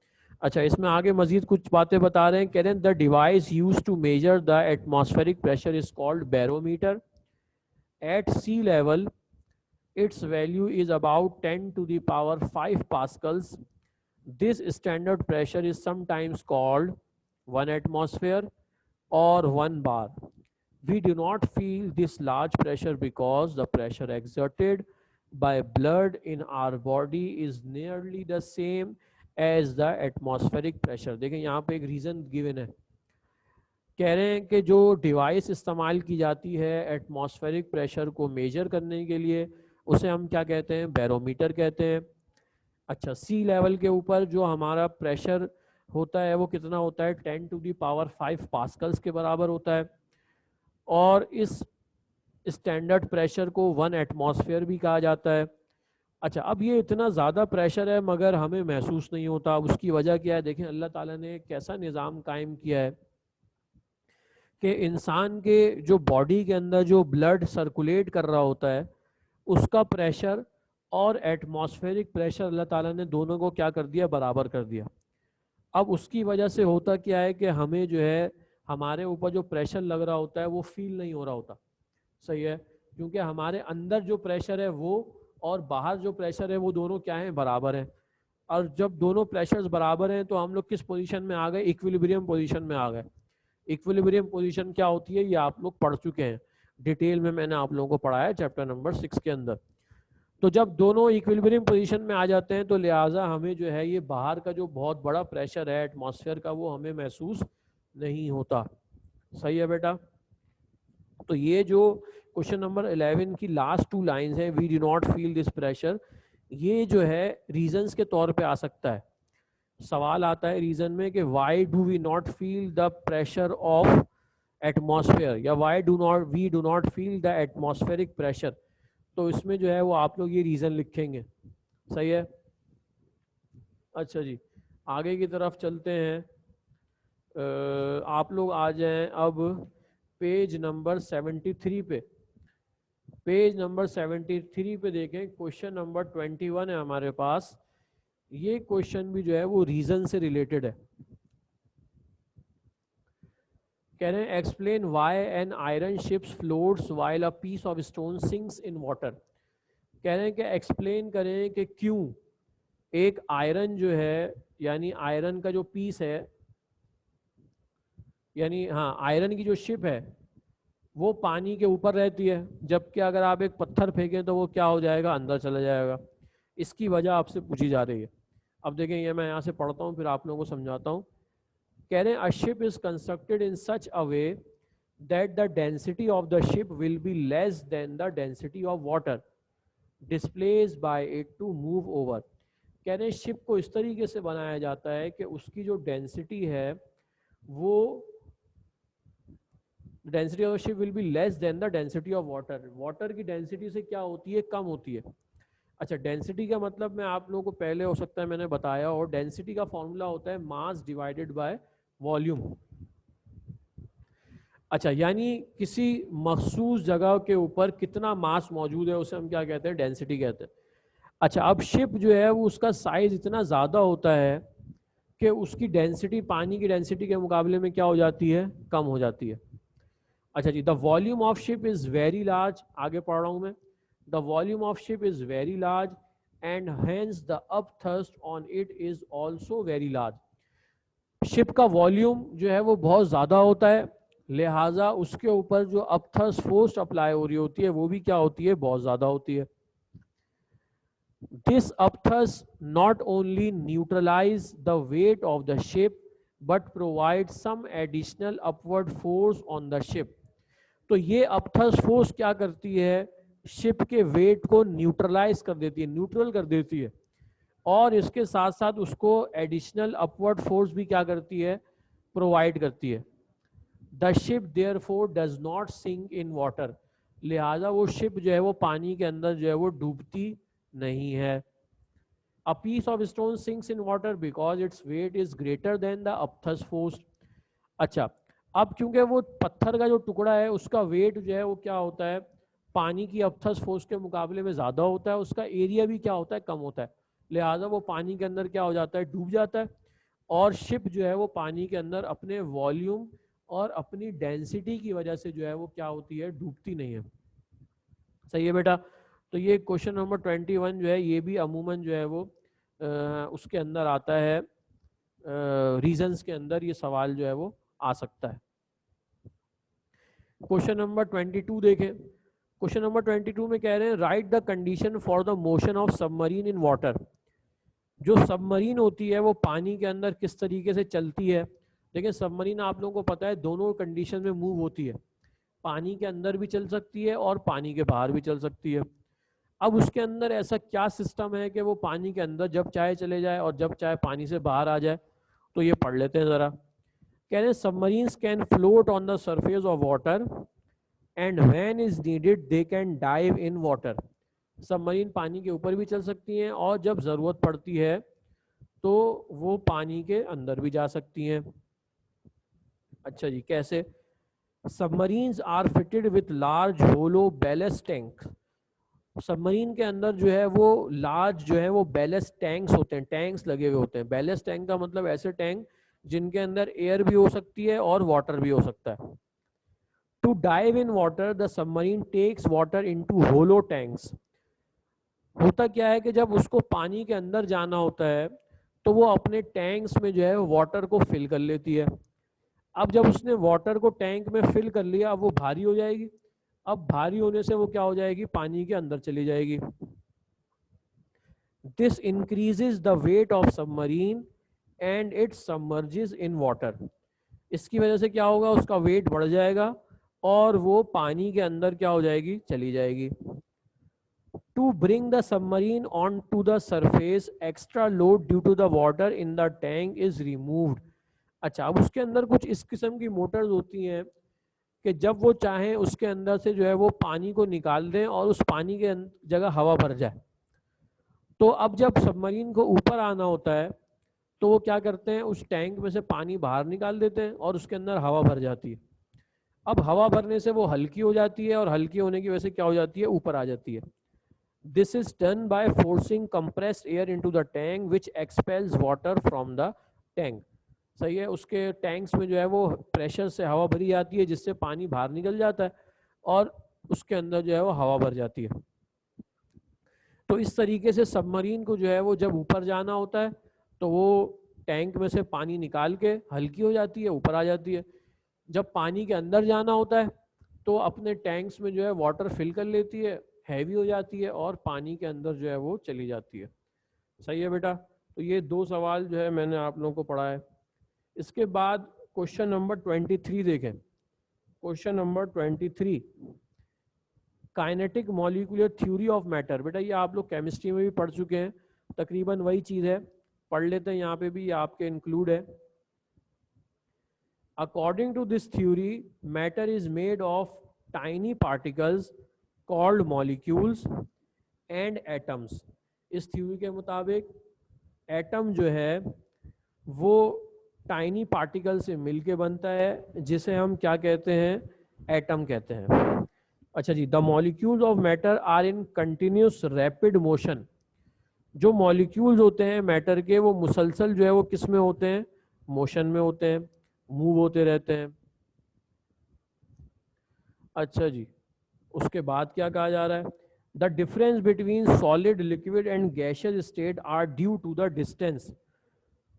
अच्छा, इसमें आगे मजीद कुछ बातें बता रहे हैं, कह रहे हैं the device use to measure the atmospheric pressure is called barometer. At sea level its value is about 10 to the power 5 pascals. This standard pressure is sometimes called 1 atmosphere or 1 bar. We do not feel this large pressure because the pressure exerted by blood in our body is nearly the same as the atmospheric pressure। देखें यहाँ पे एक reason given है, कह रहे हैं कि जो डिवाइस इस्तेमाल की जाती है एटमॉस्फेरिक प्रेशर को मेजर करने के लिए उसे हम क्या कहते हैं, बैरोमीटर कहते हैं। अच्छा, सी लेवल के ऊपर जो हमारा प्रेशर होता है वो कितना होता है, 10 टू दी पावर 5 पास्कल्स के बराबर होता है। और इस स्टैंडर्ड प्रेशर को 1 एटमॉस्फेयर भी कहा जाता है। अच्छा, अब ये इतना ज़्यादा प्रेशर है मगर हमें महसूस नहीं होता। उसकी वजह क्या है, देखें अल्लाह ताला ने कैसा निज़ाम कायम किया है कि इंसान के जो बॉडी के अंदर जो ब्लड सर्कुलेट कर रहा होता है उसका प्रेशर और एटमॉस्फेरिक प्रेशर अल्लाह ताला ने दोनों को क्या कर दिया, बराबर कर दिया। अब उसकी वजह से होता क्या है कि हमें जो है हमारे ऊपर जो प्रेशर लग रहा होता है वो फील नहीं हो रहा होता। सही है, क्योंकि हमारे अंदर जो प्रेशर है वो और बाहर जो प्रेशर है वो दोनों क्या है, बराबर हैं। और जब दोनों प्रेशर्स बराबर हैं तो हम लोग किस पोजीशन में आ गए, इक्विलिब्रियम पोजीशन में आ गए। इक्विलिब्रियम पोजीशन क्या होती है ये आप लोग पढ़ चुके हैं, डिटेल में मैंने आप लोगों को पढ़ाया चैप्टर नंबर 6 के अंदर। तो जब दोनों इक्विलिब्रियम पोजीशन में आ जाते हैं तो लिहाजा हमें जो है ये बाहर का जो बहुत बड़ा प्रेशर है एटमॉस्फेयर का वो हमें महसूस नहीं होता। सही है बेटा। तो ये जो क्वेश्चन नंबर 11 की लास्ट 2 लाइंस हैं, we do not feel this pressure, ये जो है रीजंस के तौर पे आ सकता है। सवाल आता है रीजन में कि why do we not feel the pressure of atmosphere, या why do not feel the atmospheric pressure. तो इसमें जो है वो आप लोग ये रीज़न लिखेंगे। सही है। अच्छा जी, आगे की तरफ चलते हैं। आप लोग आ जाएं अब पेज नंबर 73 पे। पेज नंबर 73 पे देखें, क्वेश्चन नंबर 21 है हमारे पास। ये क्वेश्चन भी जो है वो रीजन से रिलेटेड है। कह रहे हैं explain why an iron ships floats while a piece of stone sinks in water. कह रहे हैं कि एक्सप्लेन करें कि क्यों एक आयरन जो है, यानी आयरन का जो पीस है, यानी हाँ आयरन की जो शिप है वो पानी के ऊपर रहती है, जबकि अगर आप एक पत्थर फेंकें तो वो क्या हो जाएगा, अंदर चला जाएगा। इसकी वजह आपसे पूछी जा रही है। अब देखें, ये मैं यहाँ से पढ़ता हूँ फिर आप लोगों को समझाता हूँ। कह रहे हैं a ship is constructed in such a way that the density of the ship will be less than the density of water displace by it to move over. कह रहे हैं शिप को इस तरीके से बनाया जाता है कि उसकी जो डेंसिटी है वो density of ship will be less than the density of water. Water की डेंसिटी से क्या होती है, कम होती है। अच्छा, डेंसिटी का मतलब मैं आप लोगों को पहले हो सकता है मैंने बताया, और डेंसिटी का फॉर्मूला होता है मास डिवाइडेड बाय वॉल्यूम। अच्छा, यानी किसी मखसूस जगह के ऊपर कितना मास मौजूद है उसे हम क्या कहते हैं, डेंसिटी कहते हैं। अच्छा, अब शिप जो है वो उसका साइज इतना ज़्यादा होता है कि उसकी डेंसिटी पानी की डेंसिटी के मुकाबले में क्या हो जाती है, कम हो जाती है। अच्छा जी, the volume of ship is very large, आगे पढ़ रहा हूँ मैं। The volume of ship is very large and hence the upthrust on it is also very large. Ship का वॉल्यूम जो है वो बहुत ज़्यादा होता है, लिहाजा उसके ऊपर जो अपथर्स्ट फोर्स अप्लाई हो रही होती है वो भी क्या होती है, बहुत ज़्यादा होती है। This upthrust not only neutralize the weight of the ship but provides some additional upward force on the ship. तो ये अपथर्स्ट फोर्स क्या करती है, शिप के वेट को न्यूट्रलाइज कर देती है, न्यूट्रल कर देती है, और इसके साथ साथ उसको एडिशनल अपवर्ड फोर्स भी क्या करती है, प्रोवाइड करती है। The ship therefore does not sink in water, लिहाजा वो शिप जो है वो पानी के अंदर जो है वो डूबती नहीं है। A piece of stone sinks in water because its weight is greater than the upthrust force. अच्छा, अब क्योंकि वो पत्थर का जो टुकड़ा है उसका वेट जो है वो क्या होता है, पानी की अपथर्स्ट फोर्स के मुकाबले में ज़्यादा होता है, उसका एरिया भी क्या होता है, कम होता है, लिहाजा वो पानी के अंदर क्या हो जाता है, डूब जाता है। और शिप जो है वो पानी के अंदर अपने वॉल्यूम और अपनी डेंसिटी की वजह से जो है वो क्या होती है, डूबती नहीं है। सही है बेटा। तो ये क्वेश्चन नंबर 21 जो है ये भी अमूमन जो है वो उसके अंदर आता है, रीजंस के अंदर ये सवाल जो है वो आ सकता है। क्वेश्चन नंबर 22 देखें। क्वेश्चन नंबर 22 में कह रहे हैं right the condition for the motion of submarine in water. जो सबमरीन होती है वो पानी के अंदर किस तरीके से चलती है। देखिए, सबमरीन आप लोगों को पता है दोनों कंडीशन में मूव होती है, पानी के अंदर भी चल सकती है और पानी के बाहर भी चल सकती है। अब उसके अंदर ऐसा क्या सिस्टम है कि वो पानी के अंदर जब चाहे चले जाए और जब चाहे पानी से बाहर आ जाए, तो ये पढ़ लेते हैं ज़रा। कह रहे हैं submarines can float on the surface of water and when is needed they can dive in water. Submarine पानी के ऊपर भी चल सकती हैं और जब ज़रूरत पड़ती है तो वो पानी के अंदर भी जा सकती हैं। अच्छा जी, कैसे? Submarines are fitted with large hollow ballast tank. Submarine के अंदर जो है वो लार्ज जो है वो बैलेस्ट टैंक्स होते हैं, टैंक्स लगे हुए होते हैं। बैलेस्ट टैंक का मतलब ऐसे टैंक जिनके अंदर एयर भी हो सकती है और वाटर भी हो सकता है। To dive in water the submarine takes water into hollow tanks. होता क्या है कि जब उसको पानी के अंदर जाना होता है तो वो अपने टैंक्स में जो है वाटर को फिल कर लेती है। अब जब उसने वाटर को टैंक में फिल कर लिया, अब वो भारी हो जाएगी। अब भारी होने से वो क्या हो जाएगी, पानी के अंदर चली जाएगी। This increases the weight of submarine and it submerges in water. इसकी वजह से क्या होगा, उसका वेट बढ़ जाएगा और वो पानी के अंदर क्या हो जाएगी, चली जाएगी। To bring the submarine onto the surface, extra load due to the water in the tank is removed. अच्छा, अब उसके अंदर कुछ इस किस्म की मोटर्स होती हैं कि जब वो चाहें उसके अंदर से जो है वो पानी को निकाल दें और उस पानी के जगह हवा भर जाए। तो अब जब सबमरीन को ऊपर आना होता है तो वो क्या करते हैं, उस टैंक में से पानी बाहर निकाल देते हैं और उसके अंदर हवा भर जाती है। अब हवा भरने से वो हल्की हो जाती है और हल्की होने की वजह से क्या हो जाती है, ऊपर आ जाती है। This is done by forcing compressed air into the tank which expels water from the tank. सही है, उसके टैंक्स में जो है वो प्रेशर से हवा भरी जाती है जिससे पानी बाहर निकल जाता है और उसके अंदर जो है वो हवा भर जाती है। तो इस तरीके से सबमरीन को जो है वो जब ऊपर जाना होता है तो वो टैंक में से पानी निकाल के हल्की हो जाती है, ऊपर आ जाती है। जब पानी के अंदर जाना होता है तो अपने टैंक्स में जो है वाटर फिल कर लेती है, हैवी हो जाती है और पानी के अंदर जो है वो चली जाती है। सही है बेटा। तो ये दो सवाल जो है मैंने आप लोगों को पढ़ा है। इसके बाद क्वेश्चन नंबर 23 देखें। Question number 23, kinetic molecular theory of matter. बेटा ये आप लोग केमिस्ट्री में भी पढ़ चुके हैं, तकरीबन वही चीज़ है, पढ़ लेते हैं, यहाँ पे भी आपके इंक्लूड है। According to this theory matter is made of tiny particles called molecules and atoms. इस थ्योरी के मुताबिक एटम जो है वो टाइनी पार्टिकल से मिलके बनता है जिसे हम क्या कहते हैं, एटम कहते हैं। अच्छा जी, the molecules of matter are in continuous rapid motion. जो मॉलिक्यूल्स होते हैं मैटर के वो मुसलसल जो है वो किस में होते हैं, मोशन में होते हैं, मूव होते रहते हैं। अच्छा जी, उसके बाद क्या कहा जा रहा है, the difference between solid liquid and gaseous state are due to the distance.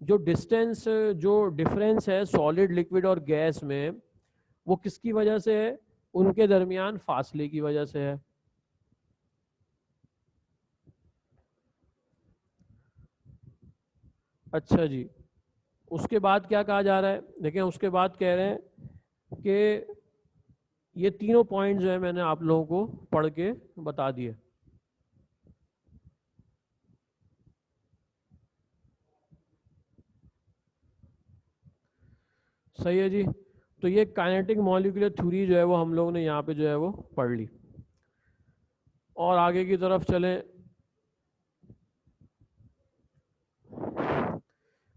जो डिस्टेंस, जो डिफरेंस है सॉलिड लिक्विड और गैस में, वो किसकी वजह से है, उनके दरमियान फासले की वजह से है। अच्छा जी, उसके बाद क्या कहा जा रहा है, देखें उसके बाद कह रहे हैं कि ये तीनों पॉइंट जो है मैंने आप लोगों को पढ़ के बता दिए। सही है जी। तो ये काइनेटिक मॉलिक्यूलर थ्योरी जो है वो हम लोगों ने यहाँ पे जो है वो पढ़ ली। और आगे की तरफ चलें।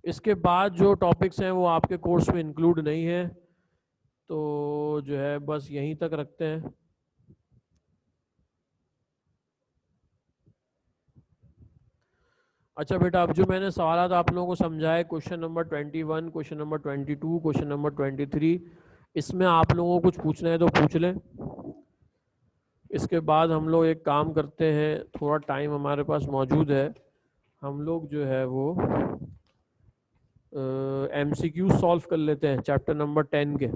इसके बाद जो टॉपिक्स हैं वो आपके कोर्स में इंक्लूड नहीं है, तो जो है बस यहीं तक रखते हैं। अच्छा बेटा, अब जो मैंने सवाल आप लोगों को समझाए, question number 21, question number 22, question number 23, इसमें आप लोगों को कुछ पूछना है तो पूछ लें। इसके बाद हम लोग एक काम करते हैं, थोड़ा टाइम हमारे पास मौजूद है, हम लोग जो है वो MCQ सॉल्व कर लेते हैं चैप्टर नंबर 10 के।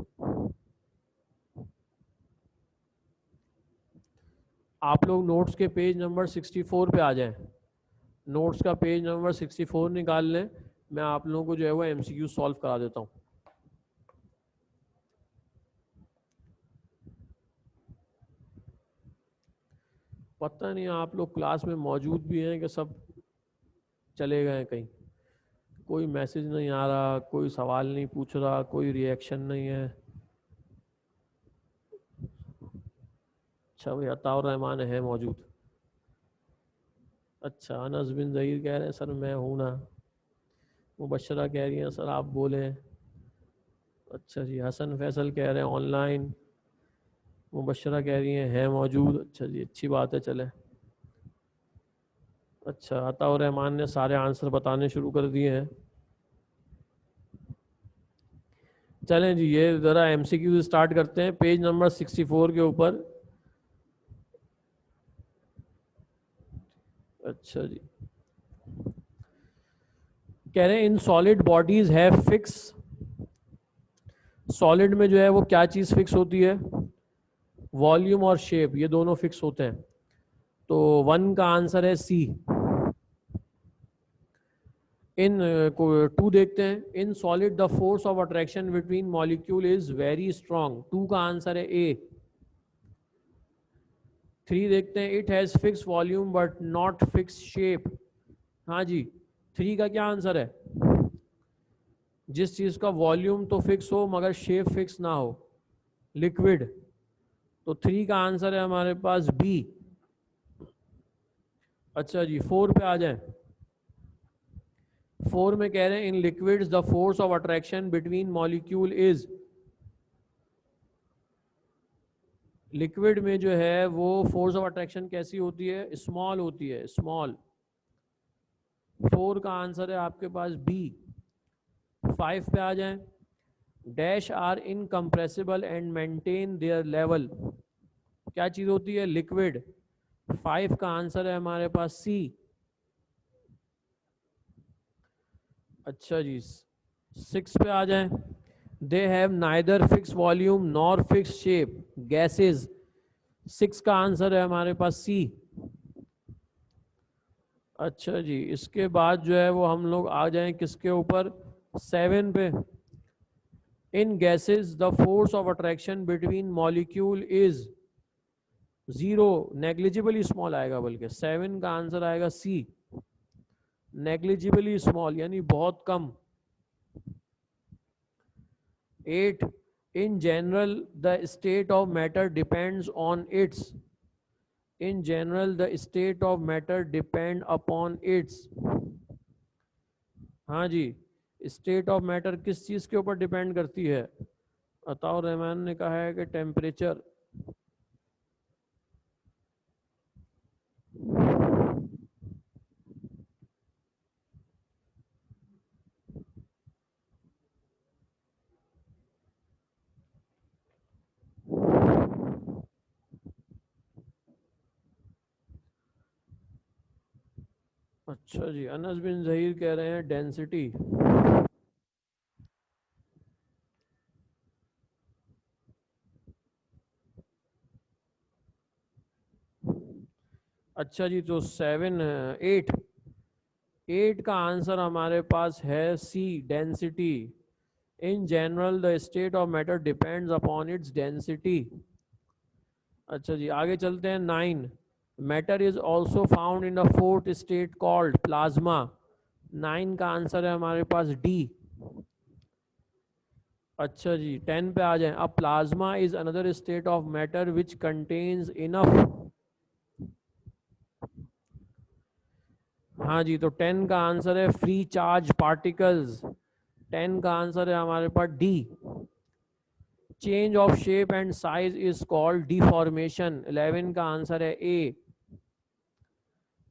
आप लोग नोट्स के पेज नंबर 64 पे आ जाएं। नोट्स का पेज नंबर 64 निकाल लें, मैं आप लोगों को जो है वो MCQ सॉल्व करा देता हूँ। पता नहीं आप लोग क्लास में मौजूद भी हैं कि सब चले गए कहीं, कोई मैसेज नहीं आ रहा, कोई सवाल नहीं पूछ रहा, कोई रिएक्शन नहीं है। अच्छा भाई, अताउर रहमान है मौजूद। अच्छा, अनस बिन ज़हीर कह रहे हैं सर मैं हूँ ना। मुबशरा कह रही हैं सर आप बोलें। अच्छा जी, हसन फैसल कह रहे हैं ऑनलाइन। मुबशरा कह रही हैं है मौजूद। अच्छा जी, अच्छी बात है, चले। अच्छा, अताउर रहमान ने सारे आंसर बताने शुरू कर दिए हैं। चलें जी, ये ज़रा MCQ स्टार्ट करते हैं पेज नंबर 64 के ऊपर। अच्छा जी, कह रहे हैं इन सॉलिड बॉडीज है फिक्स। सॉलिड में जो है वो क्या चीज़ फिक्स होती है, वॉल्यूम और शेप, ये दोनों फिक्स होते हैं। तो 1 का आंसर है C। इन को 2 देखते हैं, in solid the force of attraction between molecule is very strong, 2 का आंसर है A। 3 देखते हैं, it has fix volume but not fix shape. हाँ जी, 3 का क्या आंसर है, जिस चीज़ का वॉल्यूम तो फिक्स हो मगर शेप फिक्स ना हो, लिक्विड। तो 3 का आंसर है हमारे पास B। अच्छा जी, 4 पे आ जाए। 4 में कह रहे हैं in liquids the force of attraction between molecule is, liquid में जो है वो फोर्स ऑफ अट्रैक्शन कैसी होती है, स्मॉल होती है, स्मॉल। 4 का आंसर है आपके पास बी। 5 पे आ जाएं, dash are incompressible and maintain their level, क्या चीज होती है, लिक्विड। 5 का आंसर है हमारे पास सी। अच्छा जी 6 पे आ जाएं, they have neither fix volume nor fix shape gases, 6 का आंसर है हमारे पास सी। अच्छा जी इसके बाद जो है वो हम लोग आ जाएं किसके ऊपर, 7 पे। In gases the force of attraction between molecule is 0, negligibly small आएगा, बल्कि 7 का आंसर आएगा सी, नेग्लिजिबली स्मॉल यानी बहुत कम। 8 in general the state of matter depends on its, in general the state of matter depend upon its, हाँ जी state of matter किस चीज के ऊपर डिपेंड करती है, अताउर रहमान ने कहा है कि टेम्परेचर। अच्छा जी अनस बिन जहीर कह रहे हैं डेंसिटी। अच्छा जी तो 8 का आंसर हमारे पास है C, density. In general the state of matter depends upon its density. अच्छा जी आगे चलते हैं 9, matter is also found in the fourth state called plasma, 9 का आंसर है हमारे पास डी। अच्छा जी 10 पे आ जाएं, अब plasma is another state of matter which contains enough, हाँ जी तो 10 का आंसर है फ्री चार्ज पार्टिकल्स, 10 का आंसर है हमारे पास D. Change of shape and size is called deformation, 11 का आंसर है ए।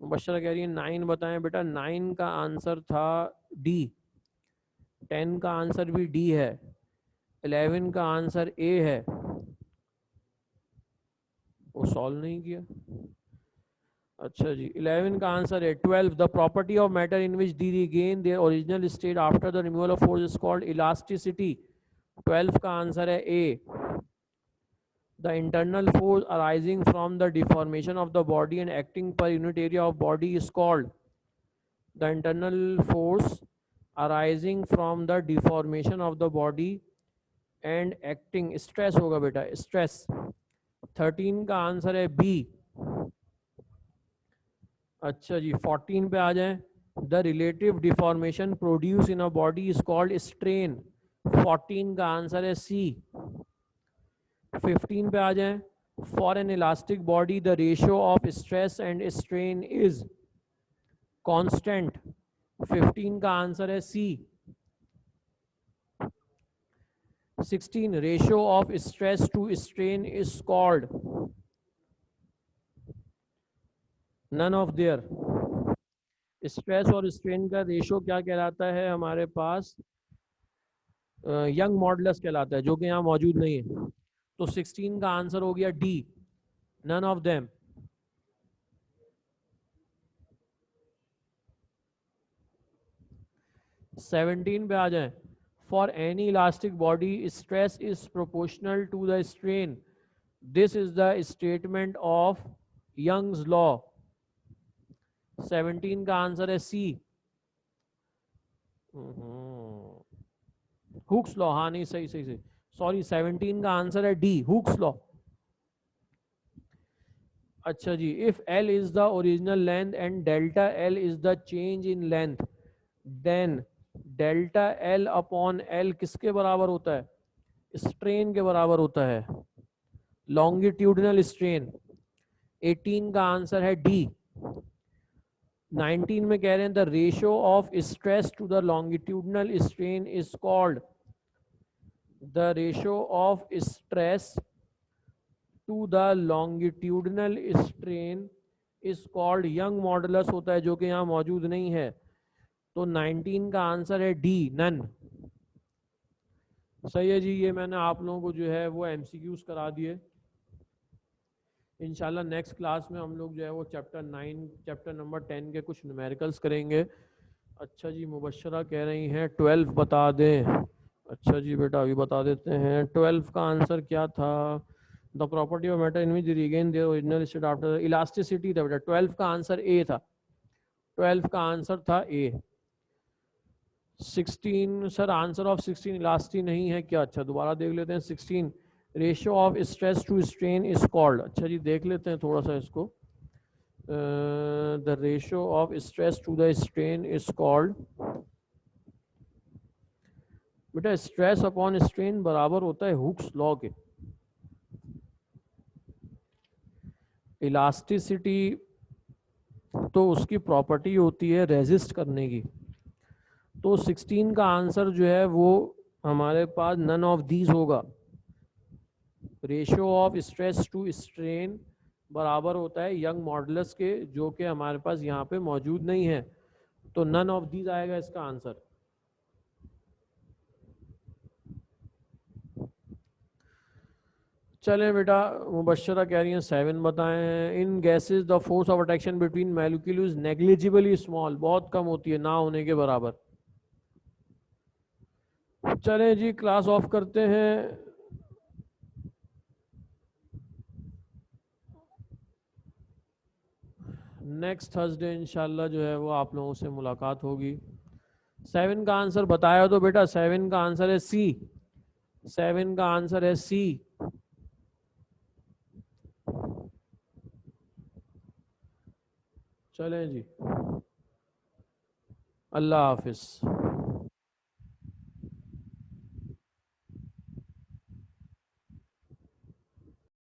मुबशरा कह रही है 9 बताएं, बेटा 9 का आंसर था डी, 10 का आंसर भी डी है, 11 का आंसर ए है। वो सॉल्व नहीं किया। अच्छा जी 11 का आंसर है 12, the property of matter in which the regain their original state after the removal of force is called elasticity, 12 का आंसर है ए। The internal force arising from the deformation of the body and acting per unit area of body is called, the internal force arising from the deformation of the body and acting, stress होगा बेटा, stress। 13 का answer है B. अच्छा जी 14 पे आ जाएं, the relative deformation produce in a body is called strain, 14 का answer है सी। 15 पे आ जाएं, for an elastic body the ratio of stress and strain is constant, 15 का आंसर है C. 16 ratio of stress to strain is called, none of there. Stress और strain का ratio क्या कहलाता है हमारे पास, यंग मॉडुलस कहलाता है, जो कि यहाँ मौजूद नहीं है। तो 16 का आंसर हो गया डी, नन ऑफ देम। 17 पे आ जाएं, for any elastic body stress is proportional to the strain, this is the statement of Young's law, 17 का आंसर है सी। हुक्स लॉ, हाँ नहीं सही सही सही, सॉरी 17 का आंसर है डी, हुक्स लॉ। अच्छा जी if L is the original length and delta L is the change in length, then delta L upon L किसके बराबर होता है, स्ट्रेन के बराबर होता है, लॉन्गिट्यूडिनल स्ट्रेन। 18 का आंसर है डी। 19 में कह रहे हैं the ratio of stress to the longitudinal strain is called, the ratio of stress to the longitudinal strain is called Young modulus होता है, जो कि यहाँ मौजूद नहीं है। तो 19 का आंसर है डी, नन। सही है जी। ये मैंने आप लोगों को जो है वो एमसीक्यूज करा दिए। इंशाल्लाह नेक्स्ट क्लास में हम लोग जो है वो चैप्टर नंबर 10 के कुछ न्यूमेरिकल्स करेंगे। अच्छा जी, मुबशरा कह रही हैं 12 बता दें। अच्छा जी बेटा, अभी बता देते हैं। 12 का आंसर क्या था? The property of matter in which regain their original state after elasticity था बेटा। 12 का आंसर ए था। 12 का आंसर था A. 16 sir, answer of 16 elasticity नहीं है क्या? अच्छा दोबारा देख लेते हैं। 16 ratio of stress to strain is called. अच्छा जी देख लेते हैं थोड़ा सा इसको। द ratio of stress to the strain is called, बेटा स्ट्रेस अपॉन स्ट्रेन बराबर होता है हुक्स लॉ के। इलास्टिसिटी तो उसकी प्रॉपर्टी होती है रेजिस्ट करने की। तो 16 का आंसर जो है वो हमारे पास नन ऑफ दीज होगा। Ratio of stress to strain बराबर होता है यंग मॉडुलस के, जो कि हमारे पास यहाँ पे मौजूद नहीं है। तो नन ऑफ दीज आएगा इसका आंसर। चलें बेटा, मुबशरा कह रही हैं 7 बताएं। In gases the force of attraction between molecules negligibly small, बहुत कम होती है, ना होने के बराबर। चलें जी क्लास ऑफ करते हैं। नेक्स्ट थर्सडे इंशाल्लाह जो है वो आप लोगों से मुलाकात होगी। 7 का आंसर बताया तो बेटा, 7 का आंसर है सी। 7 का आंसर है सी। चलें जी, अल्लाह हाफिज।